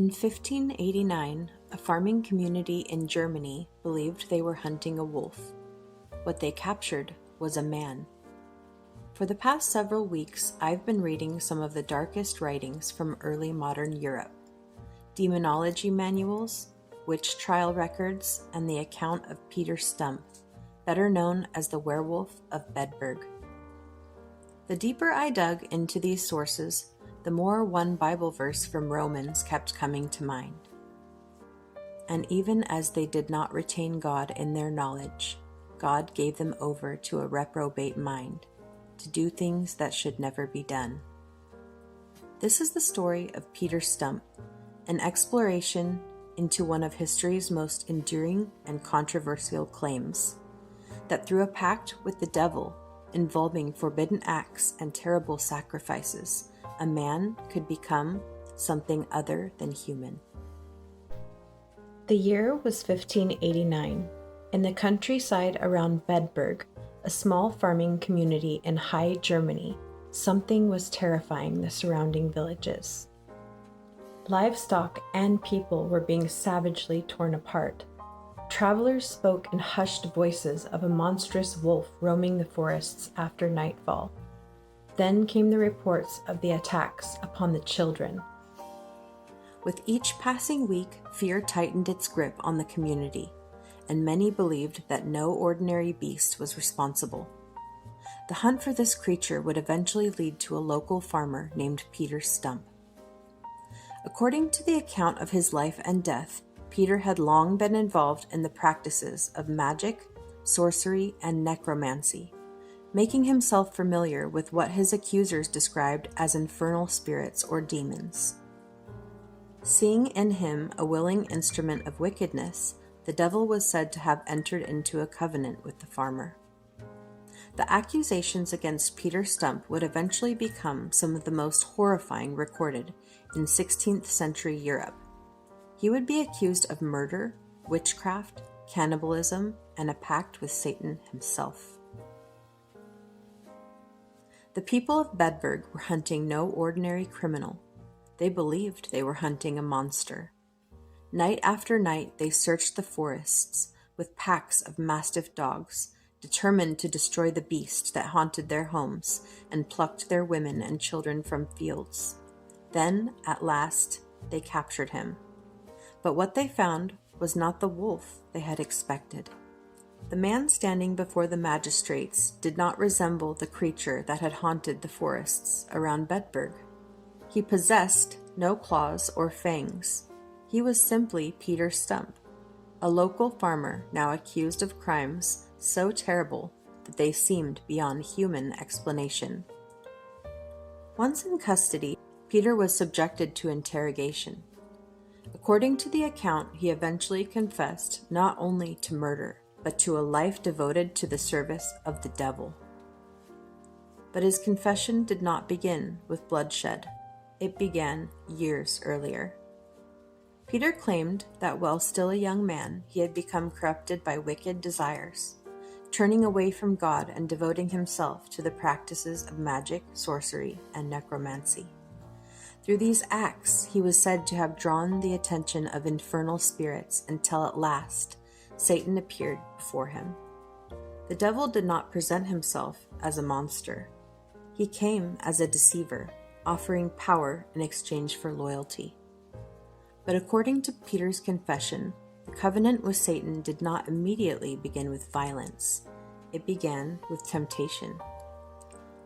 In 1589, a farming community in Germany believed they were hunting a wolf. What they captured was a man. For the past several weeks, I've been reading some of the darkest writings from early modern Europe. Demonology manuals, witch trial records, and the account of Peter Stumpp, better known as the Werewolf of Bedburg. The deeper I dug into these sources, the more one Bible verse from Romans kept coming to mind. And even as they did not retain God in their knowledge, God gave them over to a reprobate mind, to do things that should never be done. This is the story of Peter Stumpp, an exploration into one of history's most enduring and controversial claims, that through a pact with the devil involving forbidden acts and terrible sacrifices, a man could become something other than human. The year was 1589. In the countryside around Bedburg, a small farming community in High Germany, something was terrifying the surrounding villages. Livestock and people were being savagely torn apart. Travelers spoke in hushed voices of a monstrous wolf roaming the forests after nightfall. Then came the reports of the attacks upon the children. With each passing week, fear tightened its grip on the community, and many believed that no ordinary beast was responsible. The hunt for this creature would eventually lead to a local farmer named Peter Stumpp. According to the account of his life and death, Peter had long been involved in the practices of magic, sorcery, and necromancy, making himself familiar with what his accusers described as infernal spirits or demons. Seeing in him a willing instrument of wickedness, the devil was said to have entered into a covenant with the farmer. The accusations against Peter Stumpp would eventually become some of the most horrifying recorded in 16th-century Europe. He would be accused of murder, witchcraft, cannibalism, and a pact with Satan himself. The people of Bedburg were hunting no ordinary criminal. They believed they were hunting a monster. Night after night they searched the forests with packs of mastiff dogs, determined to destroy the beast that haunted their homes and plucked their women and children from fields. Then, at last, they captured him. But what they found was not the wolf they had expected. The man standing before the magistrates did not resemble the creature that had haunted the forests around Bedburg. He possessed no claws or fangs. He was simply Peter Stumpp, a local farmer now accused of crimes so terrible that they seemed beyond human explanation. Once in custody, Peter was subjected to interrogation. According to the account, he eventually confessed not only to murder, but to a life devoted to the service of the devil. But his confession did not begin with bloodshed. It began years earlier. Peter claimed that while still a young man, he had become corrupted by wicked desires, turning away from God and devoting himself to the practices of magic, sorcery, and necromancy. Through these acts, he was said to have drawn the attention of infernal spirits until at last Satan appeared before him. The devil did not present himself as a monster. He came as a deceiver, offering power in exchange for loyalty. But according to Peter's confession, the covenant with Satan did not immediately begin with violence. It began with temptation.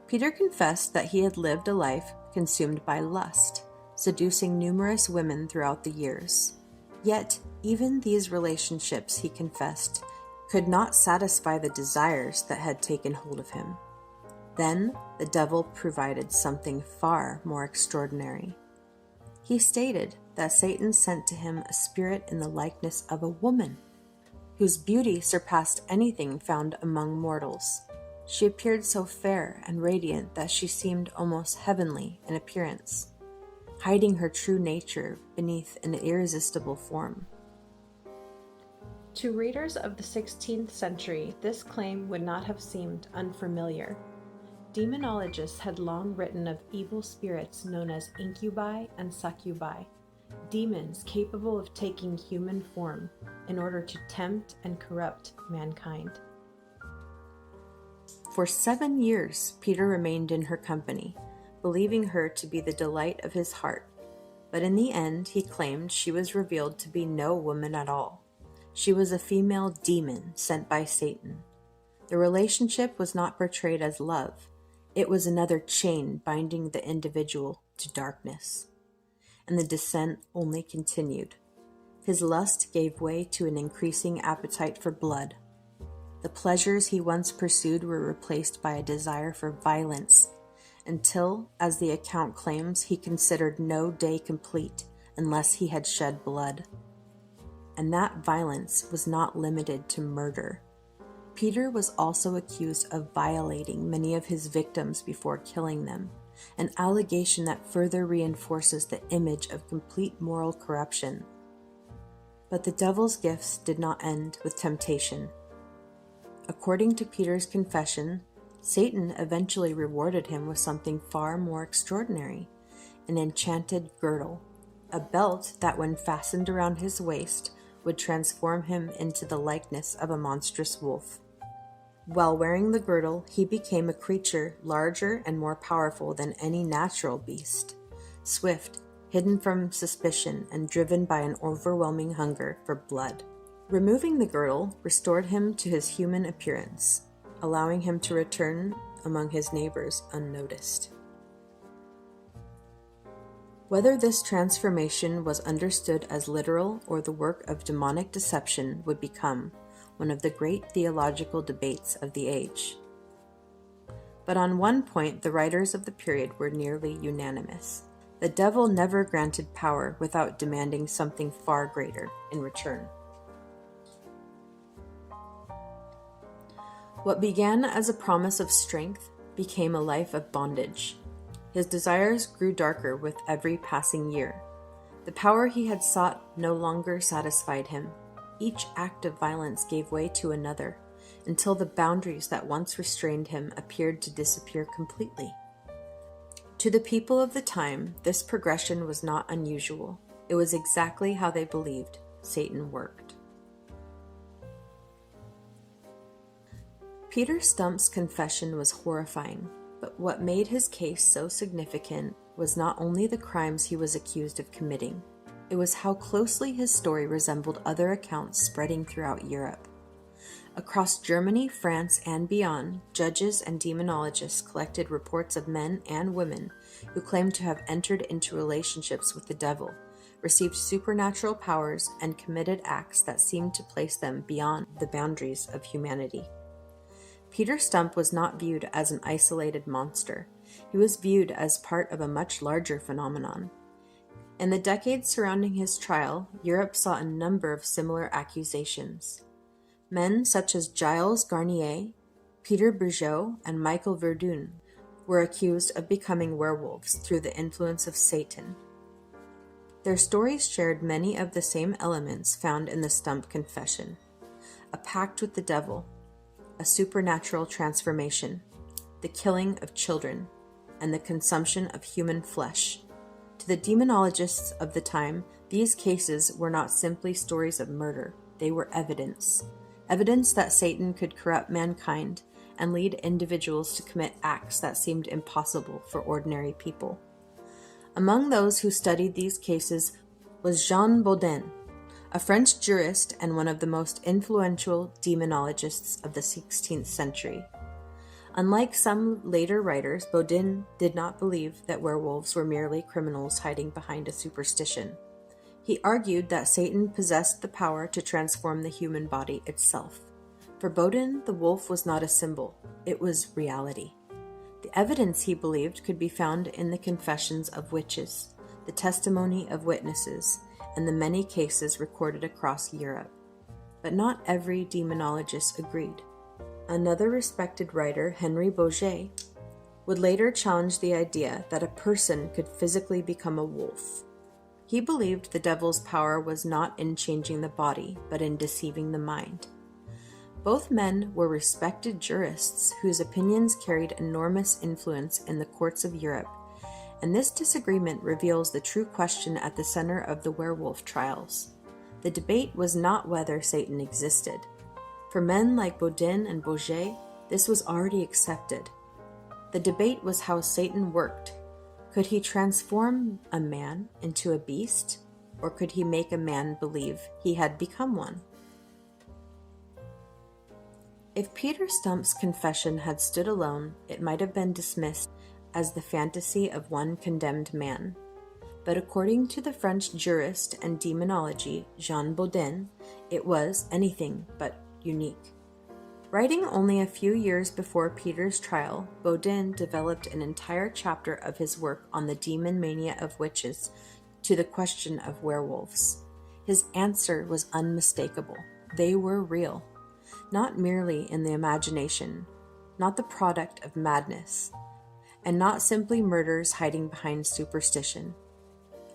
Peter confessed that he had lived a life consumed by lust, seducing numerous women throughout the years. Yet, even these relationships, he confessed, could not satisfy the desires that had taken hold of him. Then, the devil provided something far more extraordinary. He stated that Satan sent to him a spirit in the likeness of a woman, whose beauty surpassed anything found among mortals. She appeared so fair and radiant that she seemed almost heavenly in appearance, hiding her true nature beneath an irresistible form. To readers of the 16th century, this claim would not have seemed unfamiliar. Demonologists had long written of evil spirits known as Incubi and Succubi, demons capable of taking human form in order to tempt and corrupt mankind. For 7 years, Peter remained in her company, believing her to be the delight of his heart. But in the end, he claimed she was revealed to be no woman at all. She was a female demon sent by Satan. The relationship was not portrayed as love. It was another chain binding the individual to darkness. And the descent only continued. His lust gave way to an increasing appetite for blood. The pleasures he once pursued were replaced by a desire for violence, until, as the account claims, he considered no day complete unless he had shed blood. And that violence was not limited to murder. Peter was also accused of violating many of his victims before killing them, an allegation that further reinforces the image of complete moral corruption. But the devil's gifts did not end with temptation. According to Peter's confession, Satan eventually rewarded him with something far more extraordinary, an enchanted girdle, a belt that when fastened around his waist would transform him into the likeness of a monstrous wolf. While wearing the girdle, he became a creature larger and more powerful than any natural beast, swift, hidden from suspicion, and driven by an overwhelming hunger for blood. Removing the girdle restored him to his human appearance, allowing him to return among his neighbors unnoticed. Whether this transformation was understood as literal or the work of demonic deception would become one of the great theological debates of the age. But on one point, the writers of the period were nearly unanimous. The devil never granted power without demanding something far greater in return. What began as a promise of strength became a life of bondage. His desires grew darker with every passing year. The power he had sought no longer satisfied him. Each act of violence gave way to another, until the boundaries that once restrained him appeared to disappear completely. To the people of the time, this progression was not unusual. It was exactly how they believed Satan worked. Peter Stumpp's confession was horrifying, but what made his case so significant was not only the crimes he was accused of committing, it was how closely his story resembled other accounts spreading throughout Europe. Across Germany, France, and beyond, judges and demonologists collected reports of men and women who claimed to have entered into relationships with the devil, received supernatural powers, and committed acts that seemed to place them beyond the boundaries of humanity. Peter Stumpp was not viewed as an isolated monster. He was viewed as part of a much larger phenomenon. In the decades surrounding his trial, Europe saw a number of similar accusations. Men such as Gilles Garnier, Peter Bourgeot, and Michael Verdun were accused of becoming werewolves through the influence of Satan. Their stories shared many of the same elements found in the Stumpp confession: a pact with the devil, a supernatural transformation, the killing of children, and the consumption of human flesh. To the demonologists of the time, these cases were not simply stories of murder, they were evidence that Satan could corrupt mankind and lead individuals to commit acts that seemed impossible for ordinary people. Among those who studied these cases was Jean Bodin, a French jurist and one of the most influential demonologists of the 16th century. Unlike some later writers, Bodin did not believe that werewolves were merely criminals hiding behind a superstition. He argued that Satan possessed the power to transform the human body itself. For Bodin, the wolf was not a symbol, it was reality. The evidence, he believed, could be found in the confessions of witches, the testimony of witnesses, and the many cases recorded across Europe. But not every demonologist agreed. Another respected writer, Henry Boget, would later challenge the idea that a person could physically become a wolf. He believed the devil's power was not in changing the body, but in deceiving the mind. Both men were respected jurists whose opinions carried enormous influence in the courts of Europe, And this disagreement reveals the true question at the center of the werewolf trials. The debate was not whether Satan existed. For men like Bodin and Bourget, this was already accepted. The debate was how Satan worked. Could he transform a man into a beast, or could he make a man believe he had become one? If Peter Stumpp's confession had stood alone, it might have been dismissed as the fantasy of one condemned man. But according to the French jurist and demonology Jean Bodin, it was anything but unique. Writing only a few years before Peter's trial, Bodin developed an entire chapter of his work on the demon mania of witches to the question of werewolves. His answer was unmistakable. They were real, not merely in the imagination, not the product of madness, and not simply murders hiding behind superstition.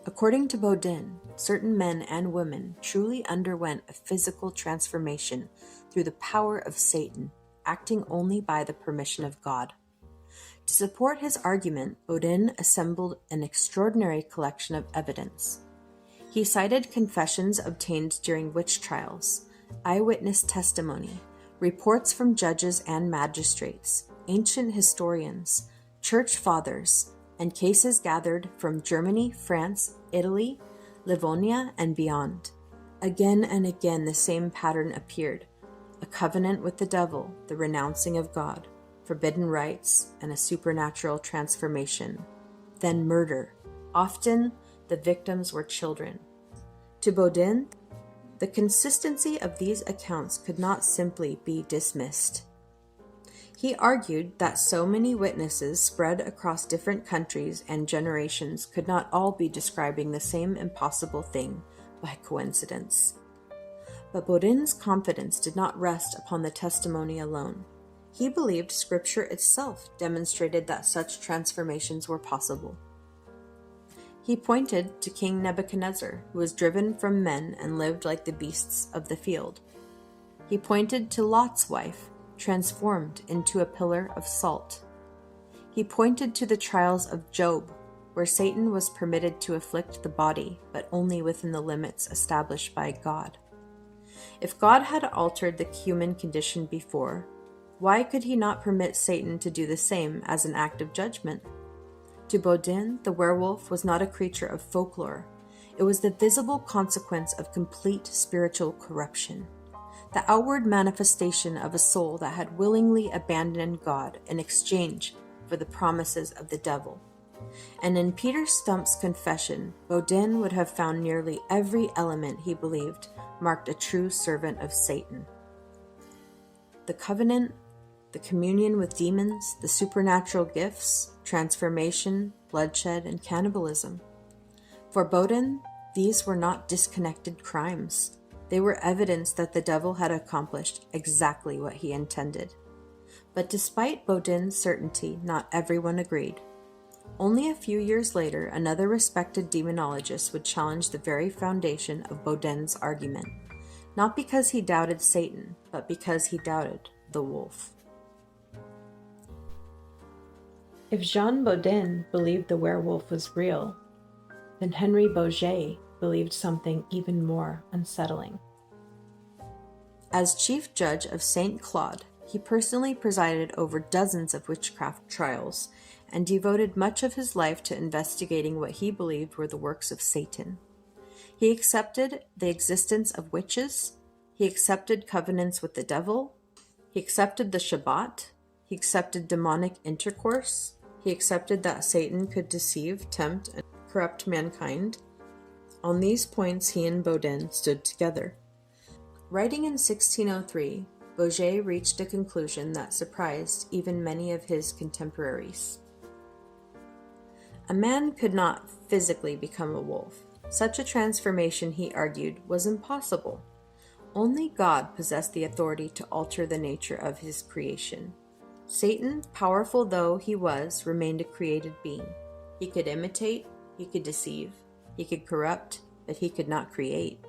According to Bodin, certain men and women truly underwent a physical transformation through the power of Satan, acting only by the permission of God. To support his argument, Bodin assembled an extraordinary collection of evidence. He cited confessions obtained during witch trials, eyewitness testimony, reports from judges and magistrates, ancient historians, church fathers, and cases gathered from Germany, France, Italy, Livonia, and beyond. Again and again the same pattern appeared: a covenant with the devil, the renouncing of God, forbidden rites, and a supernatural transformation. Then murder. Often the victims were children. To Bodin, the consistency of these accounts could not simply be dismissed. He argued that so many witnesses spread across different countries and generations could not all be describing the same impossible thing by coincidence. But Bodin's confidence did not rest upon the testimony alone. He believed Scripture itself demonstrated that such transformations were possible. He pointed to King Nebuchadnezzar, who was driven from men and lived like the beasts of the field. He pointed to Lot's wife, transformed into a pillar of salt. He pointed to the trials of Job, where Satan was permitted to afflict the body, but only within the limits established by God. If God had altered the human condition before, why could he not permit Satan to do the same as an act of judgment? To Bodin, the werewolf was not a creature of folklore. It was the visible consequence of complete spiritual corruption, the outward manifestation of a soul that had willingly abandoned God in exchange for the promises of the devil. And in Peter Stumpp's confession, Bodin would have found nearly every element he believed marked a true servant of Satan: the covenant, the communion with demons, the supernatural gifts, transformation, bloodshed, and cannibalism. For Bodin, these were not disconnected crimes. They were evidence that the devil had accomplished exactly what he intended. But despite Bodin's certainty, not everyone agreed. Only a few years later, another respected demonologist would challenge the very foundation of Bodin's argument, not because he doubted Satan, but because he doubted the wolf. If Jean Bodin believed the werewolf was real, then Henry Bourget believed something even more unsettling. As chief judge of St. Claude, he personally presided over dozens of witchcraft trials and devoted much of his life to investigating what he believed were the works of Satan. He accepted the existence of witches, he accepted covenants with the devil, he accepted the Shabbat, he accepted demonic intercourse, he accepted that Satan could deceive, tempt, and corrupt mankind. On these points, he and Bodin stood together. Writing in 1603, Bourget reached a conclusion that surprised even many of his contemporaries. A man could not physically become a wolf. Such a transformation, he argued, was impossible. Only God possessed the authority to alter the nature of his creation. Satan, powerful though he was, remained a created being. He could imitate, he could deceive, he could corrupt, but he could not create.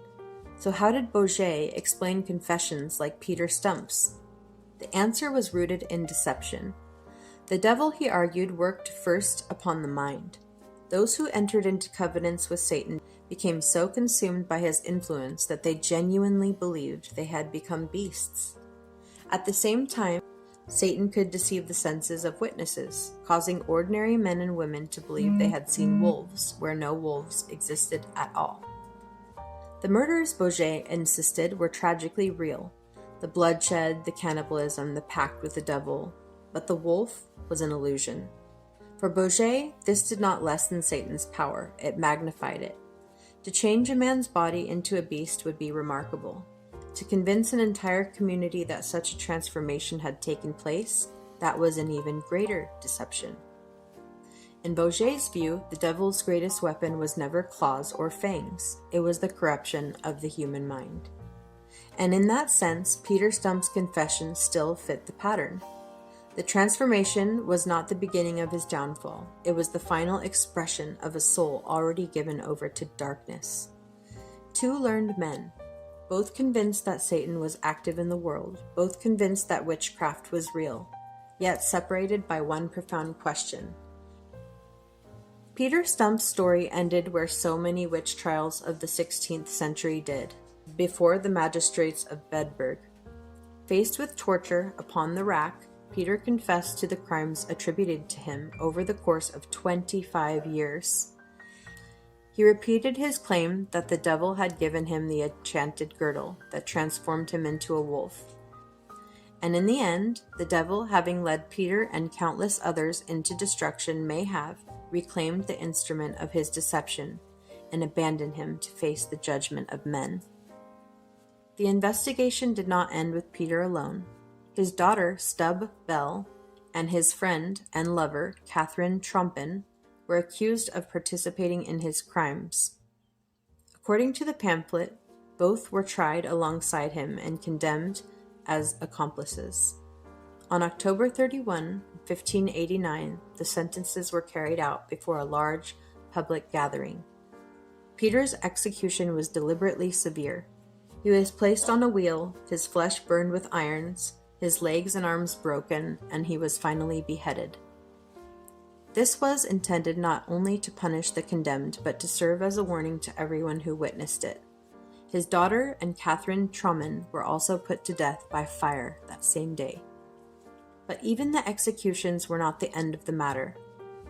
So how did Bourget explain confessions like Peter Stumpp's? The answer was rooted in deception. The devil, he argued, worked first upon the mind. Those who entered into covenants with Satan became so consumed by his influence that they genuinely believed they had become beasts. At the same time, Satan could deceive the senses of witnesses, causing ordinary men and women to believe they had seen wolves where no wolves existed at all. The murders Bourget insisted were tragically real: the bloodshed, the cannibalism, the pact with the devil, but the wolf was an illusion. For Bourget, this did not lessen Satan's power, it magnified it. To change a man's body into a beast would be remarkable. To convince an entire community that such a transformation had taken place, that was an even greater deception. In Bourget's view, the devil's greatest weapon was never claws or fangs, it was the corruption of the human mind. And in that sense, Peter Stumpp's confession still fit the pattern. The transformation was not the beginning of his downfall, it was the final expression of a soul already given over to darkness. Two learned men, both convinced that Satan was active in the world, both convinced that witchcraft was real, yet separated by one profound question. Peter Stumpp's story ended where so many witch trials of the 16th century did, before the magistrates of Bedburg. Faced with torture upon the rack, Peter confessed to the crimes attributed to him over the course of 25 years. He repeated his claim that the devil had given him the enchanted girdle that transformed him into a wolf. And in the end, the devil, having led Peter and countless others into destruction, may have reclaimed the instrument of his deception and abandoned him to face the judgment of men. The investigation did not end with Peter alone. His daughter, Stumpp, and his friend and lover, Catherine Trompin, were accused of participating in his crimes. According to the pamphlet, both were tried alongside him and condemned as accomplices. On October 31, 1589, the sentences were carried out before a large public gathering. Peter's execution was deliberately severe. He was placed on a wheel, his flesh burned with irons, his legs and arms broken, and he was finally beheaded. This was intended not only to punish the condemned, but to serve as a warning to everyone who witnessed it. His daughter and Catherine Trompin were also put to death by fire that same day. But even the executions were not the end of the matter.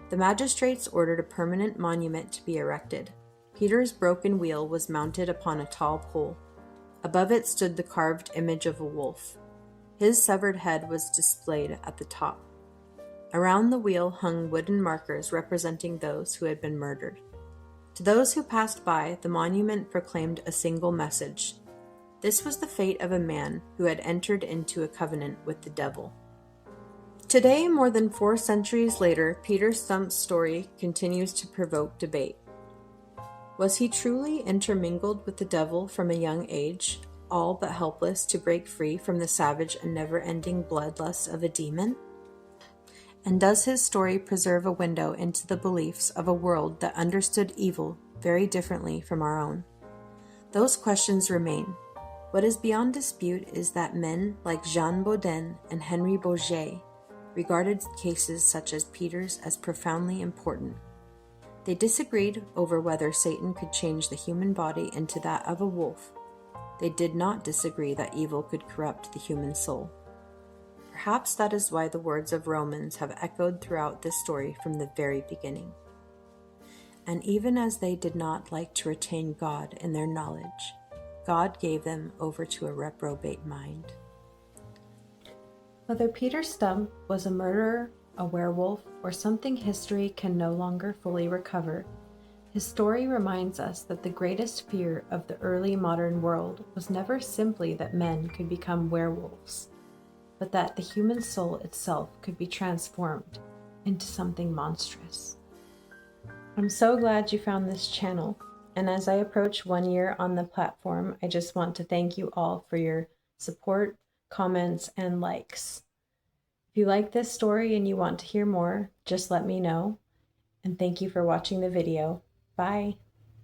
The magistrates ordered a permanent monument to be erected. Peter's broken wheel was mounted upon a tall pole. Above it stood the carved image of a wolf. His severed head was displayed at the top. Around the wheel hung wooden markers representing those who had been murdered. To those who passed by, the monument proclaimed a single message. This was the fate of a man who had entered into a covenant with the devil. Today, more than 4 centuries later, Peter Stumpp's story continues to provoke debate. Was he truly intermingled with the devil from a young age, all but helpless to break free from the savage and never-ending bloodlust of a demon? And does his story preserve a window into the beliefs of a world that understood evil very differently from our own? Those questions remain. What is beyond dispute is that men like Jean Bodin and Henry Bourget regarded cases such as Peter's as profoundly important. They disagreed over whether Satan could change the human body into that of a wolf. They did not disagree that evil could corrupt the human soul. Perhaps that is why the words of Romans have echoed throughout this story from the very beginning. And even as they did not like to retain God in their knowledge, God gave them over to a reprobate mind. Whether Peter Stumpp was a murderer, a werewolf, or something history can no longer fully recover, his story reminds us that the greatest fear of the early modern world was never simply that men could become werewolves, but that the human soul itself could be transformed into something monstrous. I'm so glad you found this channel, and as I approach 1 year on the platform, I just want to thank you all for your support, comments, and likes. If you like this story and you want to hear more, just let me know, and thank you for watching the video. Bye!